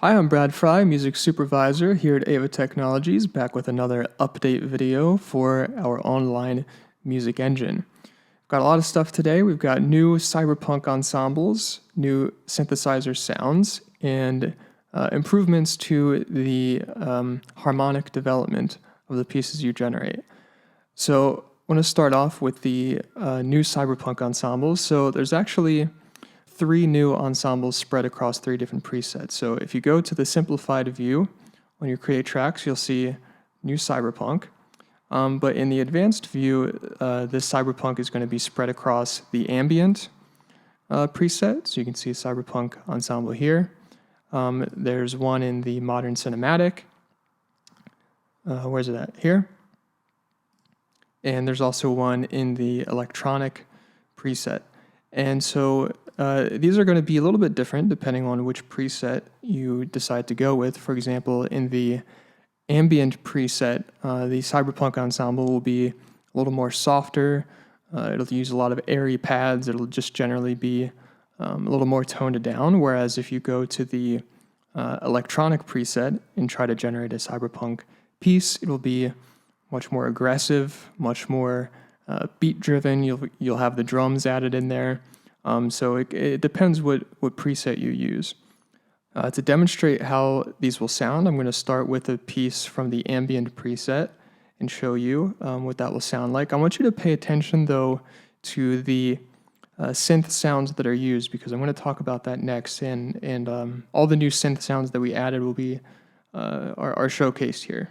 Hi, I'm Brad Frey, Music Supervisor here at Aiva Technologies, back with another update video for our online music engine. Got a lot of stuff today. We've got new Cyberpunk ensembles, new synthesizer sounds, and improvements to the harmonic development of the pieces you generate. So I want to start off with the new Cyberpunk ensembles. So there's actually three new ensembles spread across three different presets. So if you go to the simplified view, when you create tracks, you'll see new Cyberpunk. But in the advanced view, this Cyberpunk is going to be spread across the ambient preset. So you can see Cyberpunk ensemble here. There's one in the modern cinematic. Where's it at? Here. And there's also one in the electronic preset. And so these are going to be a little bit different depending on which preset you decide to go with. For example, in the ambient preset, the Cyberpunk ensemble will be a little more softer. It'll use a lot of airy pads. It'll just generally be a little more toned down. Whereas if you go to the electronic preset and try to generate a Cyberpunk piece, it'll be much more aggressive, much more beat driven. You'll have the drums added in there. So it depends what preset you use. To demonstrate how these will sound, I'm going to start with a piece from the ambient preset and show you what that will sound like. I want you to pay attention, though, to the synth sounds that are used, because I'm going to talk about that next, and all the new synth sounds that we added will be are showcased here.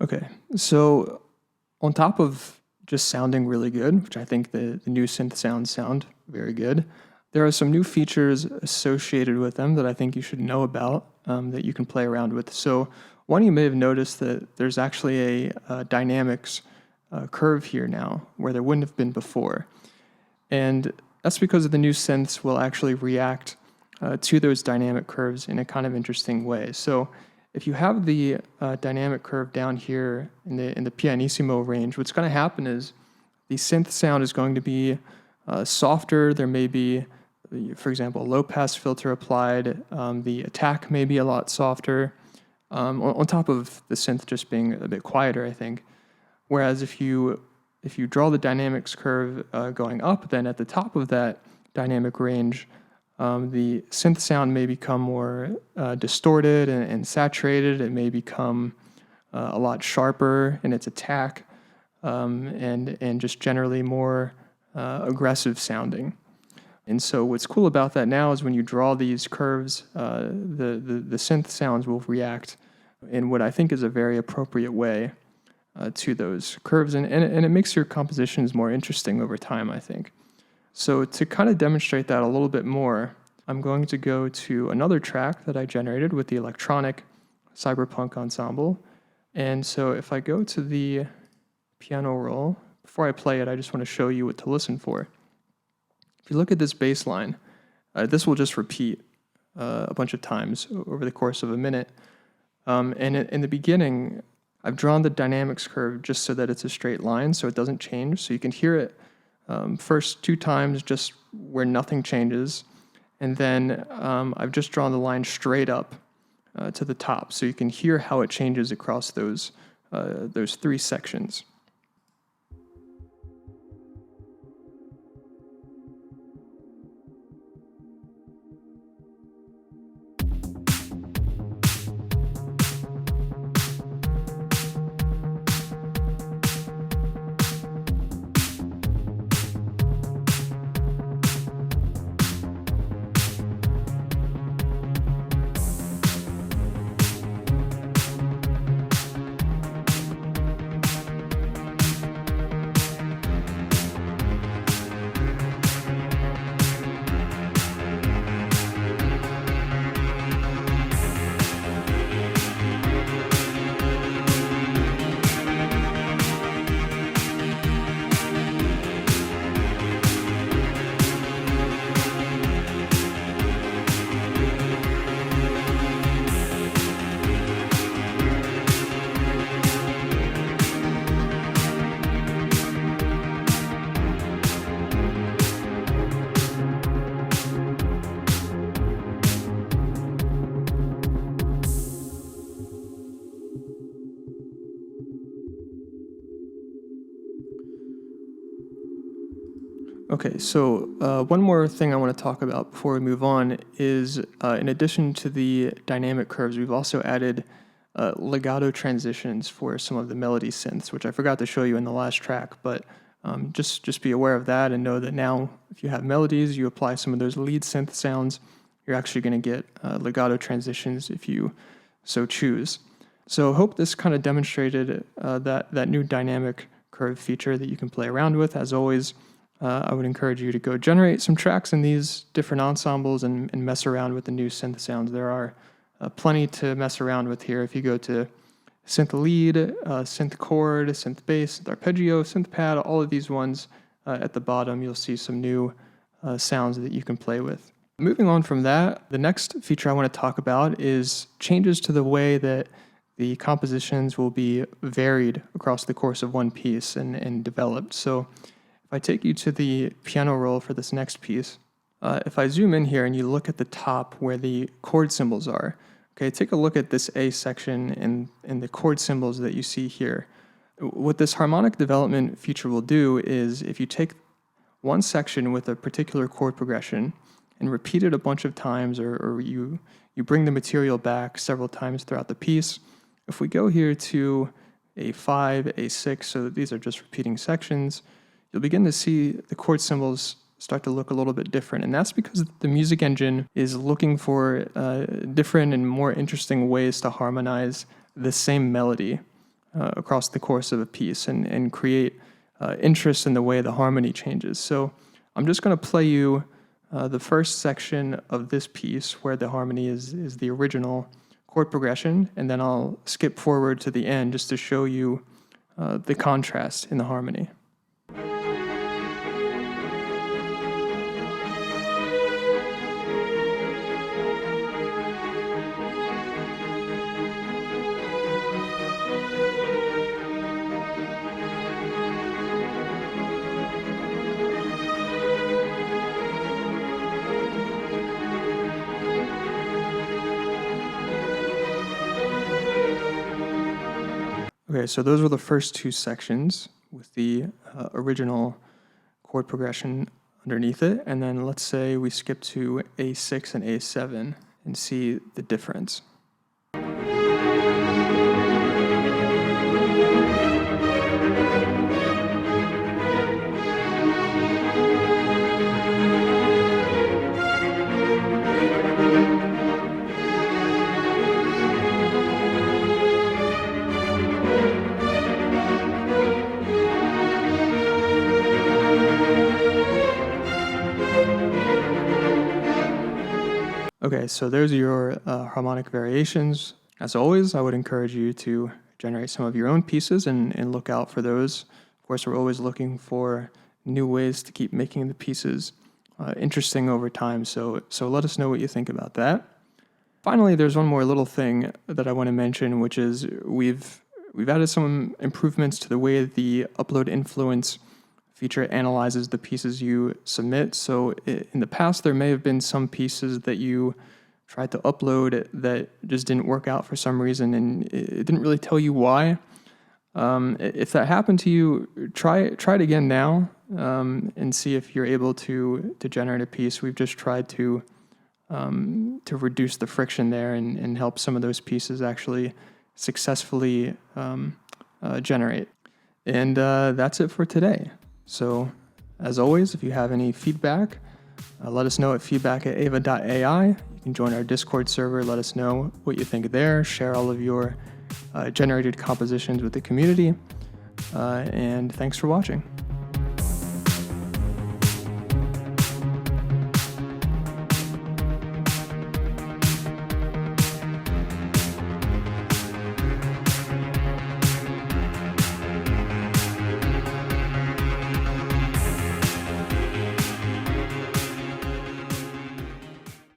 Okay, so on top of just sounding really good, which I think the new synth sounds sound very good, there are some new features associated with them that I think you should know about, that you can play around with. So one, you may have noticed that there's actually a dynamics curve here now, where there wouldn't have been before. And that's because the new synths will actually react to those dynamic curves in a kind of interesting way. So if you have the dynamic curve down here in the pianissimo range, what's going to happen is the synth sound is going to be softer. There may be, for example, a low-pass filter applied. The attack may be a lot softer, on top of the synth just being a bit quieter, I think. Whereas if you draw the dynamics curve going up, then at the top of that dynamic range, the synth sound may become more distorted and saturated. It may become a lot sharper in its attack, and just generally more aggressive sounding. And so what's cool about that now is when you draw these curves, the synth sounds will react in what I think is a very appropriate way to those curves, and it makes your compositions more interesting over time, I think. So to kind of demonstrate that a little bit more, I'm going to go to another track that I generated with the electronic Cyberpunk ensemble. And so if I go to the piano roll, before I play it, I just want to show you what to listen for. If you look at this bass line, this will just repeat a bunch of times over the course of a minute. And in the beginning, I've drawn the dynamics curve just so that it's a straight line, so it doesn't change. So you can hear it first two times just where nothing changes. And then I've just drawn the line straight up to the top, so you can hear how it changes across those three sections. Okay, so one more thing I want to talk about before we move on is in addition to the dynamic curves, we've also added legato transitions for some of the melody synths, which I forgot to show you in the last track, but just be aware of that and know that now if you have melodies, you apply some of those lead synth sounds, you're actually going to get legato transitions if you so choose. So hope this kind of demonstrated that new dynamic curve feature that you can play around with. As always, I would encourage you to go generate some tracks in these different ensembles and mess around with the new synth sounds. There are plenty to mess around with here. If you go to synth lead, synth chord, synth bass, synth arpeggio, synth pad, all of these ones at the bottom, you'll see some new sounds that you can play with. Moving on from that, the next feature I want to talk about is changes to the way that the compositions will be varied across the course of one piece and developed. So if I take you to the piano roll for this next piece, if I zoom in here and you look at the top where the chord symbols are, okay, take a look at this A section and the chord symbols that you see here. What this harmonic development feature will do is if you take one section with a particular chord progression and repeat it a bunch of times, or you bring the material back several times throughout the piece, if we go here to A5, A6, so that these are just repeating sections, you'll begin to see the chord symbols start to look a little bit different. And that's because the music engine is looking for different and more interesting ways to harmonize the same melody across the course of a piece and create interest in the way the harmony changes. So I'm just going to play you the first section of this piece where the harmony is the original chord progression, and then I'll skip forward to the end just to show you the contrast in the harmony. Okay, so those were the first two sections with the original chord progression underneath it, and then let's say we skip to A6 and A7 and see the difference. Okay, so there's your harmonic variations. As always, I would encourage you to generate some of your own pieces and look out for those. Of course, we're always looking for new ways to keep making the pieces interesting over time, so let us know what you think about that. Finally, there's one more little thing that I want to mention, which is we've added some improvements to the way the upload influence feature analyzes the pieces you submit. So in the past, there may have been some pieces that you tried to upload that just didn't work out for some reason, and it didn't really tell you why. If that happened to you, try it again now and see if you're able to generate a piece. We've just tried to reduce the friction there and help some of those pieces actually successfully generate. And that's it for today. So, as always, if you have any feedback, let us know at feedback@aiva.ai. You can join our Discord server, let us know what you think there, share all of your generated compositions with the community, and thanks for watching.